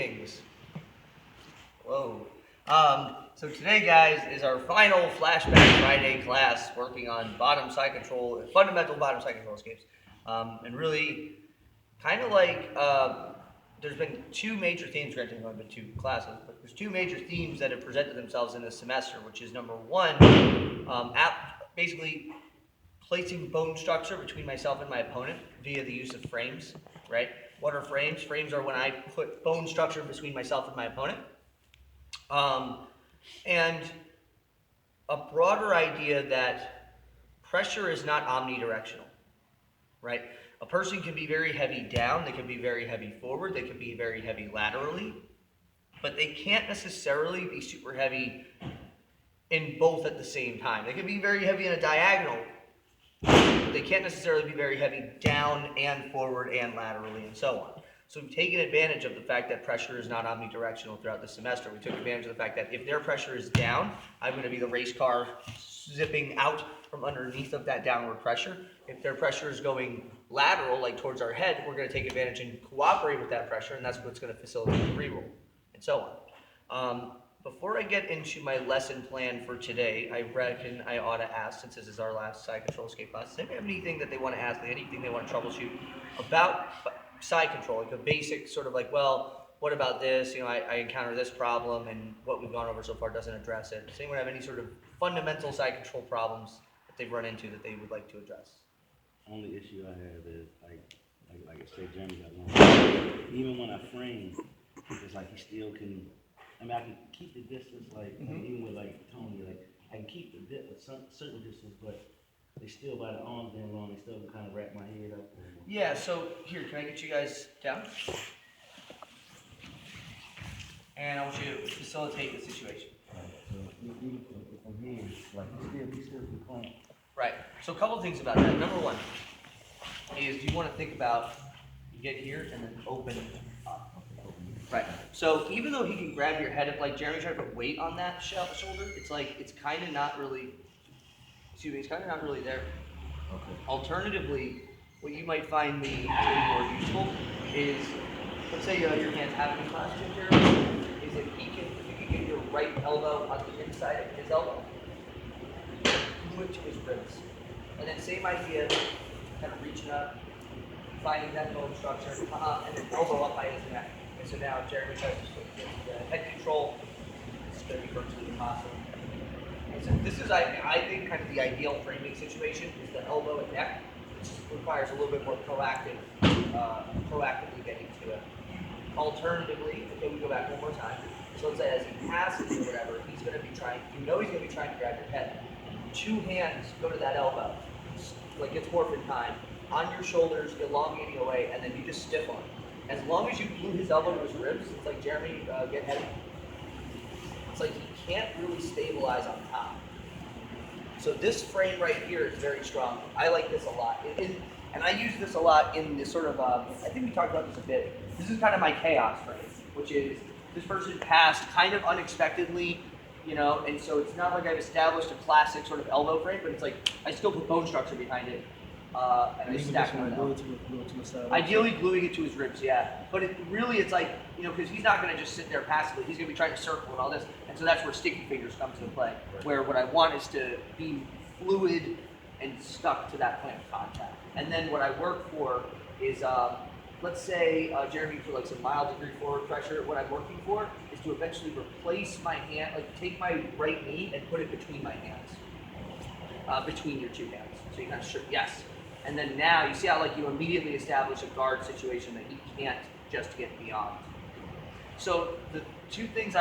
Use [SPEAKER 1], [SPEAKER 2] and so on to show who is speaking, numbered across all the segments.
[SPEAKER 1] Greetings. Whoa. So today, guys, is our final Flashback Friday class working on bottom side control, fundamental bottom side control escapes. And really, kind of like, there's been two major themes, granted, I've been two classes, but there's two major themes that have presented themselves in this semester, which is number one, basically placing bone structure between myself and my opponent via the use of frames, right? What are frames? Frames are when I put bone structure between myself and my opponent. And a broader idea that pressure is not omnidirectional, right? A person can be very heavy down, they can be very heavy forward, they can be very heavy laterally, but they can't necessarily be super heavy in both at the same time. They can be very heavy in a diagonal, but they can't necessarily be very heavy down and forward and laterally and so on. So we've taken advantage of the fact that pressure is not omnidirectional throughout the semester. We took advantage of the fact that if their pressure is down, I'm going to be the race car zipping out from underneath of that downward pressure. If their pressure is going lateral, like towards our head, we're going to take advantage and cooperate with that pressure, and that's what's going to facilitate the reroll, and so on. Before I get into my lesson plan for today, I reckon I ought to ask, since this is our last side control escape class, does anybody have anything that they want to ask, anything they want to troubleshoot about side control, like a basic sort of like, well, what about this? You know, I encounter this problem, and what we've gone over so far doesn't address it. Does anyone have any sort of fundamental side control problems that they've run into that they would like to address?
[SPEAKER 2] Only issue I have is like I said, Jeremy got one. Even when I frame, it's like he still can. I mean, I can keep the distance, like even with like Tony, like I can keep the certain distance, but they still, by the arms being long, they still can kind of wrap my head up.
[SPEAKER 1] Yeah. So here, can I get you guys down? And I want you to facilitate the situation.
[SPEAKER 2] Right. So even from here, like he still can clamp.
[SPEAKER 1] Right. So a couple of things about that. Number one is you want to think about you get here and then open up. Right. So even though he can grab your head, if like Jeremy tried to put weight on that shoulder, it's like it's kind of not really. Excuse me. It's kind of not really there.
[SPEAKER 2] Okay.
[SPEAKER 1] Alternatively, what you might find me to be more useful is, let's say your hands have any class here, is if you can get your right elbow on the inside of his elbow, glue it to his ribs. And then same idea, kind of reaching up, finding that bone structure, and then elbow up by his neck. And so now Jeremy tries to get head control. It's going to be virtually impossible. And so this is, I think, kind of the ideal framing situation is the elbow and neck, which requires a little bit more proactively getting to it. Alternatively, okay, we go back one more time. So let's say as he passes or whatever, he's going to be trying, he's going to be trying to grab your head. Two hands go to that elbow, like it's morphin time, on your shoulders, elongating away, and then you just stiff on. As long as you glue his elbow to his ribs, it's like Jeremy, get heavy. It's like he can't really stabilize on top. So this frame right here is very strong. I like this a lot. And I use this a lot in this sort of, I think we talked about this a bit. This is kind of my chaos frame, which is this person passed kind of unexpectedly, you know, and so it's not like I've established a classic sort of elbow frame, but it's like I still put bone structure behind it. And I stack them down. Ideally gluing it to his ribs, yeah. But it's like, you know, because he's not going to just sit there passively. He's going to be trying to circle and all this. And so that's where sticky fingers comes into play. Right. Where what I want is to be fluid and stuck to that point of contact. And then what I work for is, let's say, Jeremy, for like some mild degree forward pressure, what I'm working for is to eventually replace my hand, like take my right knee and put it between my hands. Between your two hands. So you kind of yes. And then now you see how like you immediately establish a guard situation that he can't just get beyond. So the two things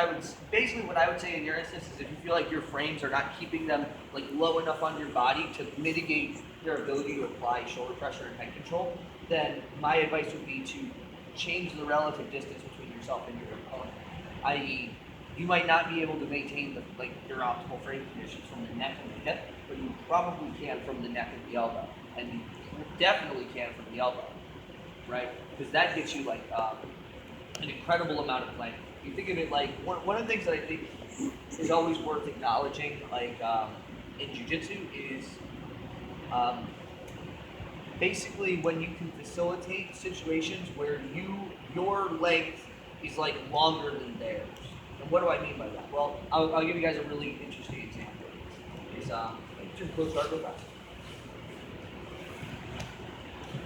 [SPEAKER 1] basically what I would say in your instance is if you feel like your frames are not keeping them like low enough on your body to mitigate their ability to apply shoulder pressure and head control, then my advice would be to change the relative distance between yourself and your opponent. I.e., you might not be able to maintain your optimal frame conditions from the neck and the hip, but you probably can from the neck and the elbow. And you definitely can from the elbow, right? Because that gets you like an incredible amount of length. You think of it like, one of the things that I think is always worth acknowledging, like in jiu-jitsu is basically when you can facilitate situations where your length is like longer than theirs. And what do I mean by that? Well, I'll give you guys a really interesting example. Is just close our go fast.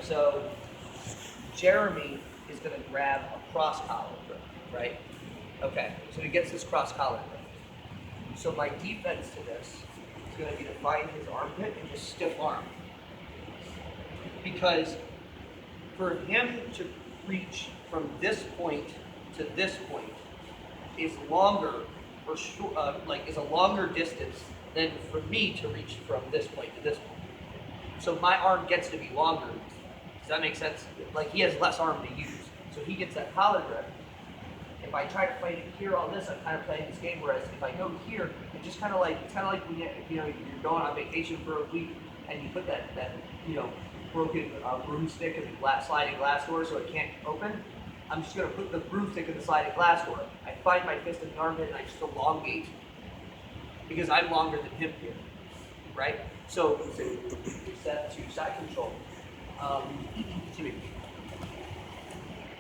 [SPEAKER 1] So Jeremy is going to grab a cross collar grip, right? Okay, so he gets this cross collar grip. So my defense to this is going to be to find his armpit and just stiff arm. Because for him to reach from this point to this point is longer, or is a longer distance than for me to reach from this point to this point. So my arm gets to be longer. Does that make sense? Like he has less arm to use. So he gets that collar grip. If I try to fight it here on this, I'm kind of playing this game. Whereas if I go here, it's just kind of like when you're going on vacation for a week and you put that broken broomstick in the sliding glass door so it can't open. I'm just gonna put the broomstick in the sliding glass door. I find my fist in the armpit and I just elongate because I'm longer than him here, right? So set to side control.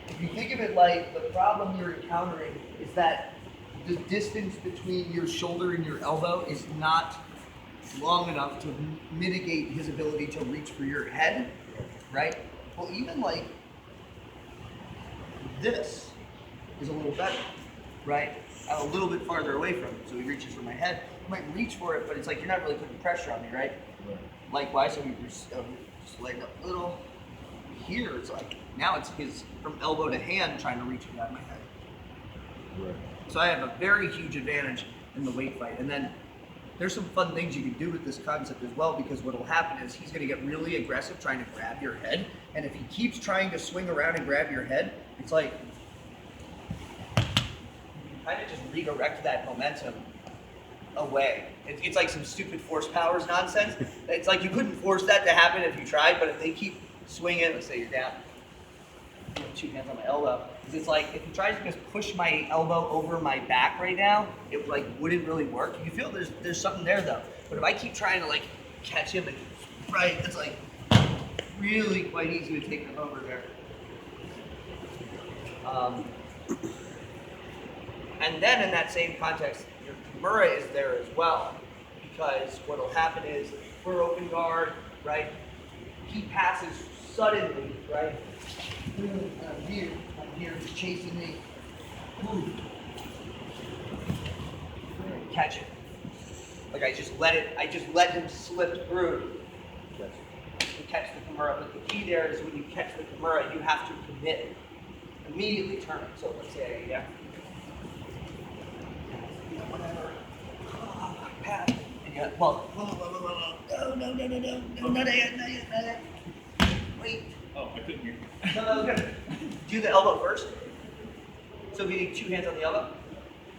[SPEAKER 1] If you think of it like the problem you're encountering is that the distance between your shoulder and your elbow is not long enough to mitigate his ability to reach for your head, right? Well, even like this is a little better, right? I'm a little bit farther away from it, so he reaches for my head. He might reach for it, but it's like you're not really putting pressure on me, right? Likewise, so we just lighten up a little. Here, it's like now it's his from elbow to hand trying to reach me out of my head.
[SPEAKER 2] Right.
[SPEAKER 1] So I have a very huge advantage in the weight fight, and then there's some fun things you can do with this concept as well, because what will happen is he's going to get really aggressive trying to grab your head, and if he keeps trying to swing around and grab your head, it's like you kind of just redirect that momentum away. It's like some stupid force powers nonsense. It's like you couldn't force that to happen if you tried, but if they keep swinging, let's say you're down, 2 hands on my elbow, because it's like if he tries to just push my elbow over my back right now, it like wouldn't really work. You feel there's something there though, but if I keep trying to like catch him and right, it's like really quite easy to take him over there. And then in that same context, your Kimura is there as well, because what will happen is we're open guard, right? He passes suddenly, right? I'm here, he's chasing me. Ooh. Catch it. Like I just let him slip through. To catch the Kimura. But the key there is when you catch the Kimura, you have to commit. Immediately turn it. So let's say, yeah. Whatever. Pass. And you well, no, not yet. Wait.
[SPEAKER 3] Oh, I couldn't hear.
[SPEAKER 1] No, good. Do the elbow first. So we need 2 hands on the elbow.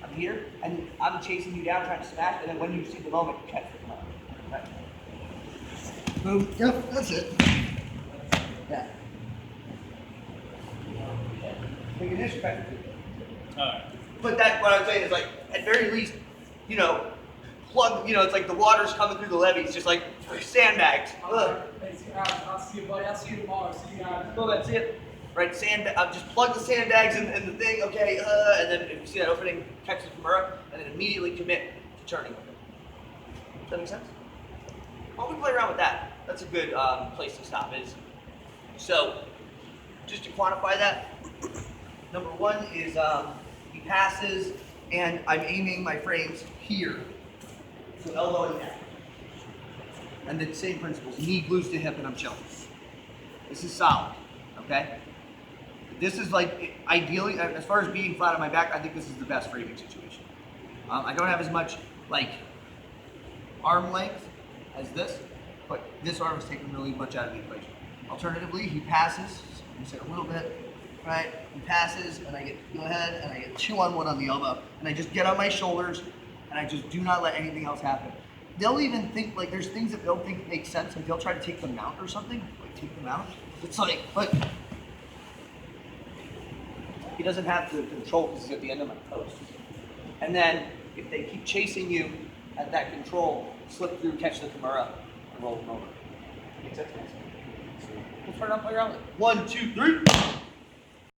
[SPEAKER 1] I'm here, and I'm chasing you down, trying to smash, and then when you see the moment, you catch the moment. Right. Boom. Yep, that's it. Yeah. Make a disrespect.
[SPEAKER 3] Alright.
[SPEAKER 1] But that, what I'm saying is like, at very least, plug, it's like the water's coming through the levee, it's just like sandbags. Ugh.
[SPEAKER 4] I'll see you, buddy. I'll see you tomorrow. See you guys.
[SPEAKER 1] Well, that's it. Right, just plug the sandbags in the thing, okay, and then if you see that opening, catch the Kimura, and then immediately commit to turning. Does that make sense? Why don't we play around with that? That's a good place to stop. So, just to quantify that, number 1 is he passes, and I'm aiming my frames here. So elbow and neck. And then same principles, knee glues to hip and I'm chilling. This is solid, okay? This is like, ideally, as far as being flat on my back, I think this is the best framing situation. I don't have as much, like, arm length as this, but this arm is taking really much out of the equation. Alternatively, he passes, you say a little bit, right? He passes, and I get to go ahead, and I get 2-on-1 on the elbow, and I just get on my shoulders, and I just do not let anything else happen. They'll even think, like, there's things that they'll think make sense, like they'll try to take them out or something, like take them out. It's like, but he doesn't have the control because he's at the end of my post. And then, if they keep chasing you at that control, slip through, catch the Kimura, and roll them over. Make sense, guys? Let's try it out, play around with it. 1, 2, 3.